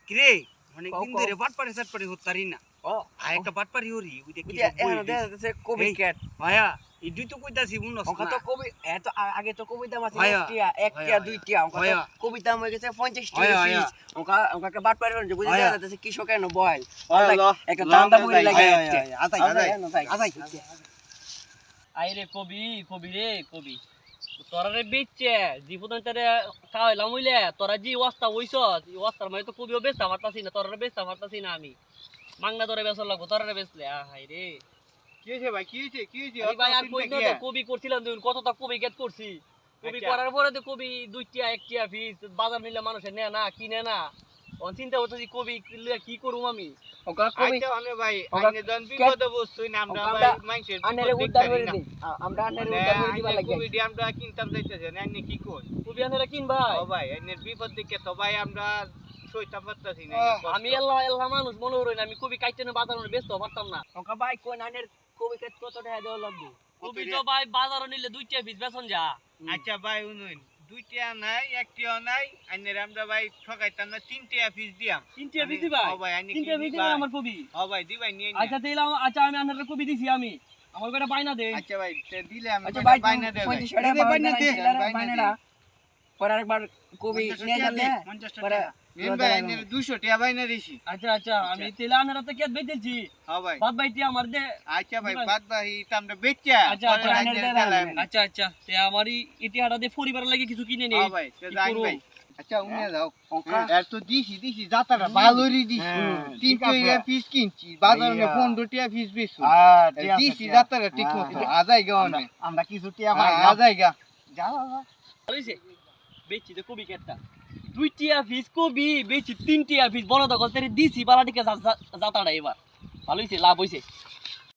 কিরে অনেক দিন ধরে বাটপাড়ি সাটপাড়ি হতারি না ও আয় একটা বাটপাড়ি হরি ওইটা কি এ কবি ক্যাট ভাইয়া ইডুই তো কইতাছি বুঝছস ওকা না তো কবি এত আগে তো কবি দাম আছে ভাইয়া, 1 টিয়া 2 টিয়া ওকা ভাইয়া। তো কবি দাম হয়ে গেছে 50 টিয়া ভাইয়া, পিস ওকা ওকা বাট পারে যে বুঝে ভাইয়া। যাচ্ছে কৃষক এনে বয় ভাইয়া, একটা দান্দা বই লাগে আইরে কবি কবি রে কবি তোরা রে বেচছে জীবন তারে খাওয়াইলাম হইলে তোরা জি ওয়াস্তা হইছ ওয়াস্তার মানে তো কবিও বেচতে পারতাছি না তোরা বেচতে পারতাছি না আমি মাংনা ধরে বেচর লাগবো তোরা বেচলে হাই রে কি হইছে ভাই কি হইছে আরে ভাই আর কই না তো কবি করছিলাম তুই কত তা কবি গেট করছি কবি আচ্ছা। করার পরে তো কবি 2 টিয়া 1 টিয়া পিস বাজার নিলে মানুষে নেয় না কিনে না অন চিন্তা করতেছি কবি লইয়া কি করুম আমি ওকা কবি আইতে অনে ভাই ওকা আইনে জন বিপদে বসছুই না আমরা ওকা ভাই আমরা মাইনষের আনেরে উদ্ধার করে দিই আমরা আনেরে উদ্ধার করে দিবা লাগে কবি দি আমরা কিনতাম যাইতেছেন আইনে কি কই কবি আনেরা কিন ভাই ও ভাই আইনের বিপদ দেখে তো ভাই আমরা সইতে পারতাছি না আমি আল্লাহ আল্লাহ মানুষ মনে হই না আমি কবি কাইতে না বাজারে বেচতে পারতাম না ওকা ভাই কোন আনের কবি কে কত টাকা দেওয়া লাগবে কবি তো ভাই বাজারে নিলে 2 টিয়া পিস বেচন যা আচ্ছা ভাই উনুন দুইটা নাই একটিও নাই আইনের আমরা ভাই ঠকাইতাম না তিনটা পিস দিয়াম 3 টিয়া পিস ভাই ও ভাই আইনে 3 টিয়া পিস দিবেন আমার কবি ও ভাই দি ভাই নিয়ে আচ্ছা দিলাম আচ্ছা আমি আনার কবি দিছি আমি আমার কয়টা বাইনা দে আচ্ছা ভাই দিলে আমি আচ্ছা ভাই বাইনা দেব 50 টাকা বাইনা দে বাইনাটা পরে আরেকবার কবি নিয়ে যাবে পরে মেন ভাই আইনের 200 টাকা বাইনা দিছি আচ্ছা আচ্ছা আমি তেলা আনার তো কেট বেচেছি হ্যাঁ ভাই বাদ বাইটি আমার দে আচ্ছা ভাই বাদ ভাই এটা আমরা বেচা আচ্ছা আচ্ছা আচ্ছা আচ্ছা তে আমারই ইতিহাসটা দে পরিবারের লাগি কিছু কিনে নেই হ্যাঁ ভাই তো যাই ভাই আচ্ছা উনি দাও ওকা এর তো দিছি যাতারা ভালোই দিছি তিনটা পিস কিনছি বাজারে 15 টাকা পিস বেচছি দিছি যাতারা ঠিক মতো আজাই গা আমরা কিছু টিয়া আজাই গা যাও হইছে বেচি দে কবি কেটটা 2 টিয়া পিস কবি বেচি 3 টিয়া পিস বড় দখল তেরে দিছি বালাটিকে যাতাটা এবার ভালো হইছে লাভ হইছে